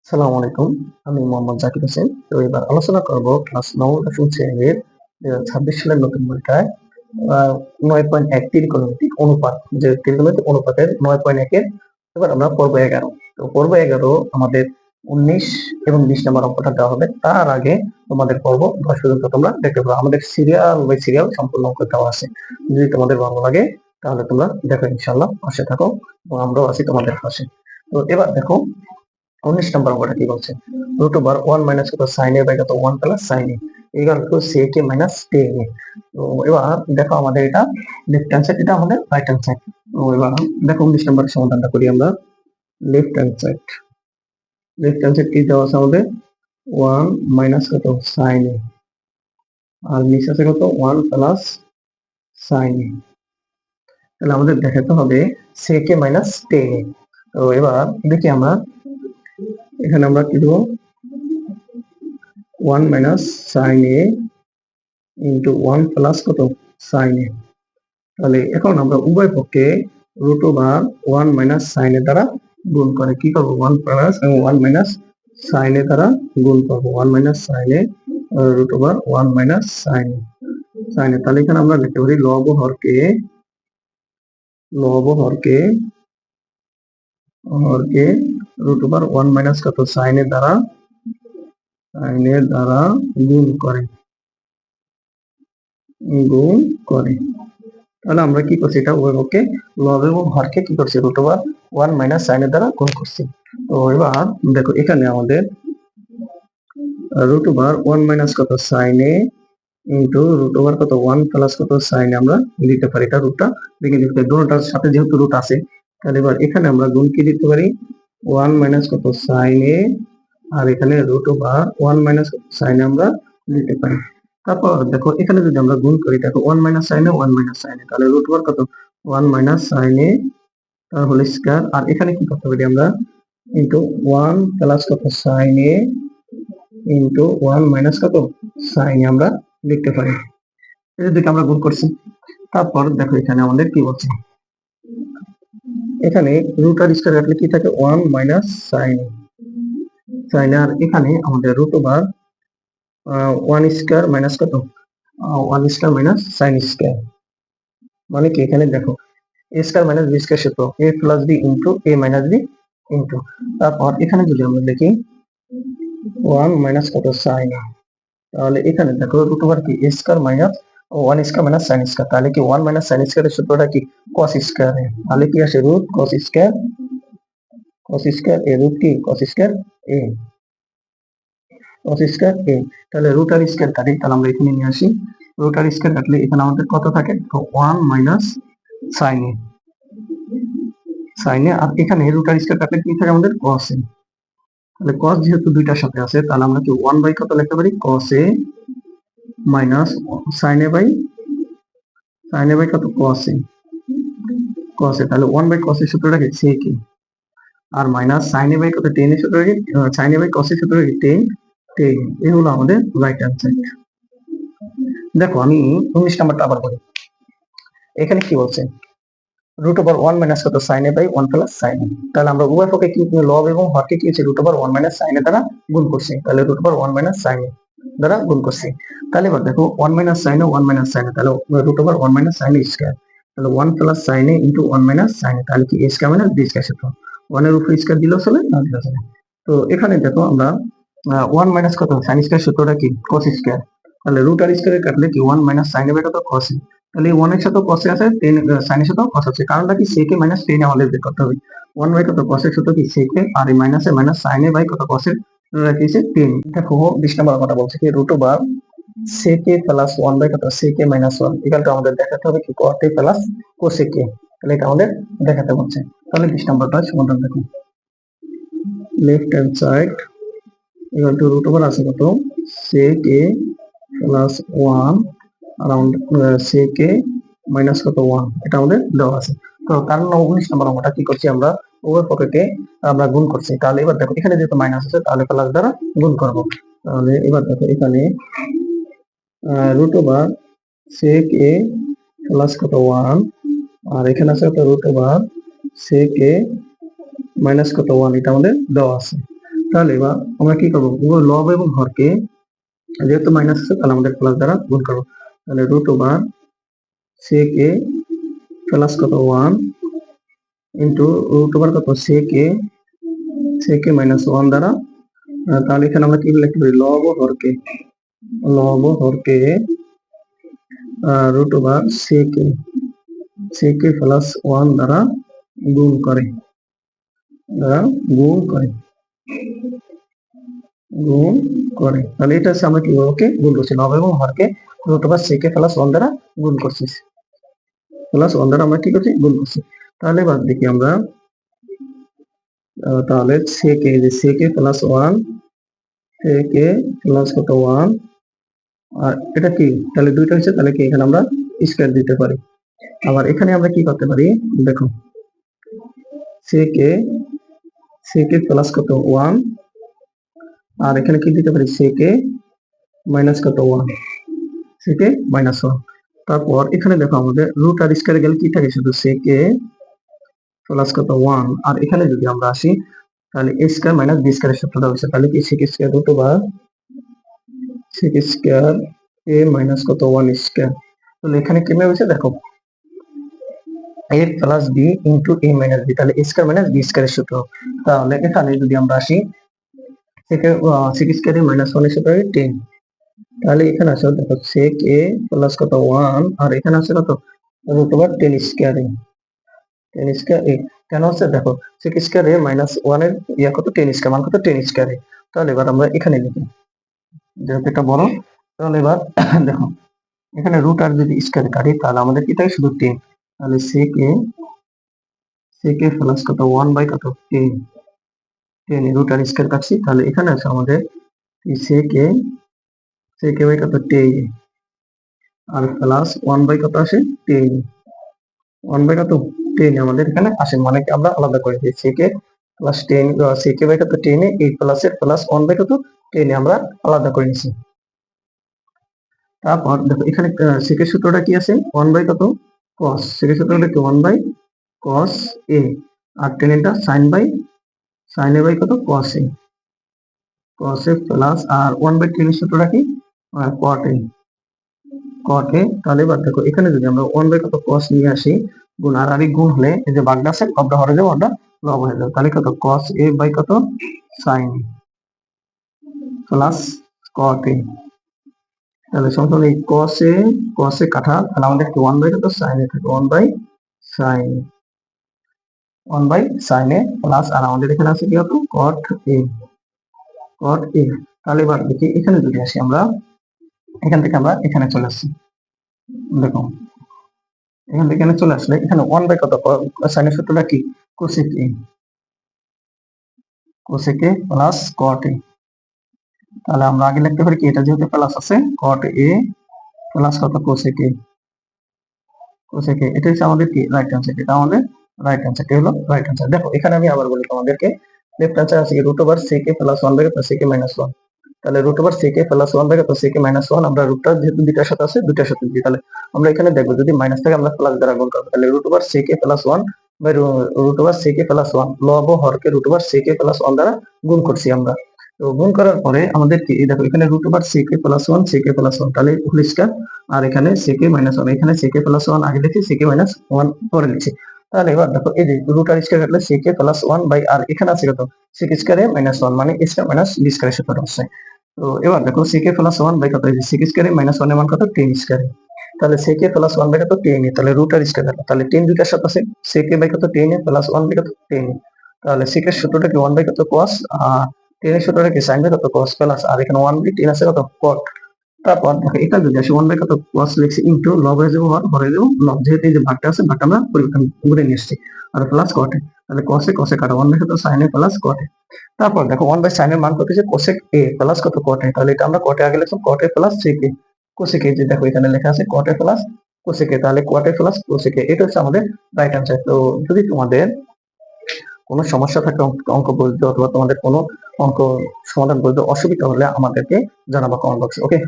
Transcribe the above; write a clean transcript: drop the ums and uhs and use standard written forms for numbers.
সালাম আলাইকুম। আমি মোহাম্মদ জাকির হোসেন। তো এবার আলোচনা করব ক্লাস ৯ দশম শ্রেণীর ২০২৬ সালের নতুন বইটায় ৯.১ ত্রিকোণমিতিক অনুপাত, যে ত্রিকোণমিতিক অনুপাতের ৯.১ এর এবার আমরা পর্ব ১১। তো পর্ব ১১ আমাদের ১৯ এবং ২০ নম্বর অঙ্কটা দেওয়া হবে। তার আগে তোমাদের পর্ব ১০ পর্যন্ত তোমরা দেখতে পারো। আমাদের সিরিয়াল বাই সিরিয়াল সম্পূর্ণ অঙ্ক দেওয়া আছে। যদি তোমাদের ভালো লাগে তাহলে তোমরা দেখো, ইনশাআল্লাহ পাশে থাকো এবং আমরাও আছি তোমাদের পাশে। তো এবার দেখো ১৯ নম্বর অঙ্কটা কি বলছে, রুট ওভার 1 মাইনাস কত সাইন এ বাই কত 1 plus sine A equal to sec a minus tan a। তো এবার দেখো আমাদের এটা লেফট হ্যান্ড সাইড, এটা আমাদের রাইট হ্যান্ড সাইড। তো এবার দেখো ১৯ নম্বরের সমাধানটা করি আমরা। Left hand side, left hand side কি দেওয়া আছে আমাদের 1 মাইনাস কত সাইন এ, আর নিচে আছে কত 1 প্লাস সাইন এ। তাহলে আমাদের দেখাতে হবে sec a minus tan a। তো এবার দেখি আমরা এখানে আমরা কি দেবো 1 মাইনাস সাইন এ ইন্টু 1 প্লাস কত সাইন এ। তাহলে এখন আমরা উভয় পক্ষে রুট ওভার 1 মাইনাস সাইন এ দ্বারা গুণ করে কি করবো 1 প্লাস এবং 1 মাইনাস সাইন এ দ্বারা গুণ করবো 1 minus sine A root over 1 minus sine A sign A. তাহলে এখানে আমরা লিখতে পারি লব হরকে রুট ওভার 1 মাইনাস কত সাইন এ দ্বারা গুণ করে। তাহলে আমরা কি করছি, এটা উভয়পক্ষে লব এবং হরকে কি করছি রুট ওভার 1 মাইনাস সাইন এর দ্বারা গুণ করছি। তো এবার দেখো এখানে আমাদের রুট ওভার 1 মাইনাস কত সাইন এ ইন্টু রুট ওভার কত 1 প্লাস কত সাইন আমরা দিতে পারি। এটা রুটটা দেখে দিতে পারি, দুটোটার সাথে যেহেতু রুট আছে। তাহলে এবার এখানে আমরা গুণ কি দিতে পারি 1 মাইনাস কত সাইন এ, আর এখানে রুট ওভার 1 মাইনাস সাইন আমরা দিতে পারি। তারপর দেখো এখানে যদি আমরা গুণ করি, দেখো 1 minus sine A 1 minus sine A, তাহলে রুট ওভার কত 1 মাইনাস সাইন এ তার হোল স্কয়ার। আর এখানে কি করতে পারি আমরা ইনটু 1 প্লাস কত সাইন এ ইনটু 1 মাইনাস কত সাইন এ আমরা লিখতে পারি। এই দিকে আমরা গুণ করছি। তারপর দেখো এখানে আমাদের কি বলছে, এখানে রুট আর স্কয়ার রাখলে কি থাকে 1 মাইনাস সাইন এ, আর এখানে আমাদের রুট ওভার 1 স্কয়ার মাইনাস কত 1 স্কয়ার মাইনাস সাইন স্কয়ার, মানে কি এখানে দেখো a square minus b square সূত্র a plus b into a minus b into, তারপর এখানে যদি আমরা দেখি 1 মাইনাস কত সাইন এ, তাহলে এখানে দেখো রুট ওভার কি a square minus 1 square minus sine square, তাহলে কি 1 মাইনাস সাইন স্কয়ারের সূত্রটা কি cos স্কয়ার এ, তাহলে কি আসে root cos square a root কি cos স্কয়ার a তাহলে রুট আর স্কয়ার কাটি, তাহলে আমরা এখানে নিয়ে আসি রুট আর স্কয়ার কাটলে এখানে আমাদের কত থাকে 1 মাইনাস সাইন এ, আর এখানে রুট আর স্কয়ার কাটলে কি থাকে আমাদের cos এ। তাহলে cos যেহেতু দুইটার সাথে আছে, তাহলে আমরা কি 1 বাই কত লিখতে পারি cos a minus sin a by কত cos a, তাহলে 1 বাই cos এর সূত্রটা কি sec a, আর মাইনাস sin a বাই কত tan এর সূত্রটা কি sin a বাই cos এর সূত্রটা কি tan। এই হলো আমাদের রাইট হ্যান্ড সাইড। দেখো আমি 19 নাম্বারটা আবার বলি। এখানে কি বলছে রুট ওভার 1 মাইনাস কত sine A by 1 plus sine A, তাহলে আমরা উভয় পক্ষে কি লব এবং হরকে কি হচ্ছে রুট ওভার 1 মাইনাস সাইন এ দ্বারা গুণ করছি, তাহলে রুট ওভার 1 মাইনাস সাইন এ দ্বারা গুণ করছি। তাহলে এবার দেখো 1 minus sine A 1 minus sine A, তাহলে রুট ওভার 1 মাইনাস সাইন এ স্কয়ার, তাহলে 1 plus sine A into 1 minus sine A, তাহলে কি a square minus b square সূত্র 1 এর উপর স্কয়ার দিলেও চলে না দিলেও চলে। তো এখানে দেখো আমরা 1 মাইনাস কত সাইন স্কয়ার সূত্রটা কি cos স্কয়ার, তাহলে রুট আর স্কয়ারে কাটলে কি 1 মাইনাস সাইন এ বাই কত cos এ, তাহলে 1 এর সাথে cos এ আছে, sin এর সাথে cos আছে, কারণটা কি sec a মাইনাস tan আমাদের বের করতে হবে। 1 বাই কত cos এর সূত্র কি sec a, আর এই মাইনাসে মাইনাস sin a বাই কত cos এর রাখিয়েছে tan। দেখো 20 নম্বর কথা বলছে কি root over sec a plus 1 by কত sec a minus 1 equal to আমাদের দেখাতে হবে কি cot a প্লাস cosec a, তাহলে এটা আমাদের দেখাতে বলছে। তাহলে 20 নম্বরটা সমাধান দেখো, left hand side equal to root over আছে কত sec a plus 1 around sec a minus কত 1, এটা আমাদের দেওয়া আছে। তো কারণ 19 নম্বর অঙ্কটা কি করছি আমরা উভয় পক্ষকে আমরা গুণ করছি। তাহলে এবার দেখো এখানে যেহেতু মাইনাস আছে তাহলে প্লাস দ্বারা গুণ করব। তাহলে এবার দেখো এখানে root over sec a plus কত 1, আর এখানে আছে কত root over sec a minus কত 1, এটা আমাদের দেওয়া আছে। তাহলে এবার আমরা কি করবো, লব এবং হরকে যেহেতু মাইনাস আছে তাহলে আমাদের প্লাস দ্বারা গুণ করবো। তাহলে রুট ওভার সেক এ প্লাস কত 1 ইন্টু রুট ওভার কত সেক এ মাইনাস 1 দ্বারা, তাহলে এখানে আমরা কি লিখতে পারি, লব হরকে রুট ওভার সেক এ প্লাস 1 দ্বারা গুণ করে তাহলে এটা হচ্ছে আমরা কি ওকে গুণ করছি, লব এবং হরকে রুট ওভার সেক এ প্লাস 1 দ্বারা গুণ করছি, প্লাস 1 দ্বারা আমরা কি করছি, গুণ করছি। তাহলে এবার দেখি আমরা, তাহলে সেক এ প্লাস 1 সেক এ প্লাস কত 1, আর এটা কি, তাহলে দুইটা হচ্ছে, তাহলে কি এখানে আমরা স্কয়ার দিতে পারি। আবার এখানে আমরা কি করতে পারি, দেখো সেক এ প্লাস কত 1, আর এখানে কি দিতে পারি, সেক এ মাইনাস কত 1, সেক এ মাইনাস 1। তারপর এখানে দেখো আমাদের রুট আর স্কয়ারে গেলে কি থাকে, শুধু সেক এ প্লাস কত 1, আর এখানে যদি আমরা আসি তাহলে এ স্কয়ার মাইনাস বি স্কয়ারের সূত্রটা হচ্ছে, তাহলে কি sec square root over sec square A minus কত 1 স্কয়ার। তাহলে এখানে কি হয়েছে দেখো, a plus B into A minus B, তাহলে এ স্কয়ার মাইনাস বি স্কয়ারের সূত্র। তাহলে এখানে যদি আমরা আসি সেক স্কয়ার এ মাইনাস 1 এর সূত্র 10, তাহলে এখানে আছে দেখো সেক এ প্লাস কত 1, আর এখানে আছে কত রুট ওভার 10 স্কয়ার এ কেন হচ্ছে দেখো সেক স্কয়ার এ মাইনাস 1 এর ইয়া কত 10 স্কয়ার, মান কত 10 স্কয়ার এ। তাহলে এবার আমরা এখানে লিখি যেহেতু এটা বড়, তাহলে এবার দেখো এখানে রুট আর যদি স্কয়ার কাটি তাহলে আমাদের কি থাকে, শুধু 10, তাহলে সেক এ প্লাস কত 1 বাই কত 10 রুট আর স্কয়ার কাটছি, তাহলে এখানে আছে আমাদের সেক এ বাই কত 10 আর প্লাস 1 বাই কত আসে 10, 1 বাই কত 10 আমাদের এখানে আসে, মানে কি আমরা আলাদা করে দিই সেক এ প্লাস 10, সেক এ বাই কত 10 এ এই প্লাস এর প্লাস 1 বাই কত 10 আমরা আলাদা করে নিছি। তারপর দেখো এখানে সেক এর সূত্রটা কি আছে, 1 বাই কত cos, সেক এর সূত্রটা কি 1 বাই cos a, আর 10 এটা sin a বাই কত cos a প্লাস, আর 1 বাই 10 এর সূত্রটা কি cot a। তাহলে এবার দেখো এখানে যদি আমরা 1 বাই কত cos নিয়ে আসি, গুণ আর গুণ হলে এই যে ভাগটা আছে লবটা হরে যাবে, ওটা লব হয়ে যাবে, তাহলে কত cos a বাই কত sin a plus cot a। তাহলে সমস্ত এই cos a কাটা, তাহলে আমাদের কি 1 বাই কত sin a থাকে, 1 বাই sin a প্লাস, আর আমাদের এখানে আছে কি কত cot a। তাহলে এবার দেখি এখানে যদি আসি আমরা, এখান থেকে আমরা এখানে চলে আসছি, দেখো এখান থেকে এখানে চলে আসলে এখানে 1 বাই কত sin এর সূত্রটা কি cosec a plus cot a। তাহলে আমরা আগে লিখতে পারি কি, এটা যেহেতু প্লাস আছে cot a প্লাস কত cosec a, এটা হচ্ছে আমাদের কি রাইট হ্যান্ড সাইড, এটা আমাদের রাইট হ্যান্ড সাইড, হলো রাইট হ্যান্ড সাইড। দেখো এখানে আমি আবার বলি তোমাদেরকে, লেফট হ্যান্ড সাইড আছে কি root over sec a plus 1 by কত sec a মাইনাস 1, তাহলে root over sec a plus 1 by কত sec a মাইনাস 1, আমরা রুটটা যেহেতু দুইটার সাথে আছে দুইটার সাথে দিই, তাহলে আমরা এখানে দেখবো যদি মাইনাস থাকে আমরা প্লাস দ্বারা গুণ করব, তাহলে root over sec a plus 1 by root over sec a plus 1, লব হরকে root over sec a plus 1 দ্বারা গুণ করছি আমরা। তো গুণ করার পরে আমাদের কি দেখো এখানে root over sec a plus 1 sec a plus 1, তাহলে হোল স্কয়ার, আর এখানে sec a মাইনাস 1, এখানে sec a প্লাস 1 আগে লিখছি, sec a মাইনাস 1 পরে লিখছি। তাহলে এবার দেখো এই যে রুট আর স্কয়ার কাটলে sec a প্লাস 1 বাই, আর এখানে আছে কত sec স্কয়ার a মাইনাস 1, মানে স্কয়ার মাইনাস বি স্কয়ারের সূত্র আছে। তো এবার দেখো sec a প্লাস 1 বাই কত, এই যে sec স্কয়ার a মাইনাস 1 এর মান কত 10 স্কয়ার, তাহলে sec a প্লাস 1 বাই কত 10 a, তাহলে রুট আর স্কয়ার কাটলো, তাহলে 10 দুইটার সাথে আছে sec a বাই কত 10 a প্লাস 1 বাই কত 10 a, তাহলে sec এর সূত্রটা কি 1 বাই কত cos, আর 10 এর সূত্রটা কি sin বাই কত cos প্লাস, আর এখানে 1 বাই 10 আছে কত cot। তারপর দেখো এটা যদি আসে 1 বাই কত cos লিখছি ইনটু লব হয়ে যাবে হরে যাবে লব, যেহেতু এই যে ভাগটা আছে ভাগটা আমরা পরিবর্তন করে নিয়ে আসছি, আর প্লাস cot a, তাহলে cos a কাটা 1 বাই কত sin a plus cot a। তারপর দেখো 1 বাই sin এর মান কত হচ্ছে cosec a প্লাস কত cot a, তাহলে এটা আমরা cot a আগে লিখলাম cot a plus sec a, cosec a যে দেখো এখানে লেখা আছে cot a প্লাস cosec a, তাহলে cot a প্লাস cosec a, এটা হচ্ছে আমাদের রাইট হ্যান্ড সাইড। তো যদি তোমাদের কোনো সমস্যা থাকে অঙ্ক বলতে, অথবা তোমাদের কোনো অঙ্ক সমাধান করতে অসুবিধা হলে আমাদেরকে জানাবা কমেন্ট বক্সে, ওকে।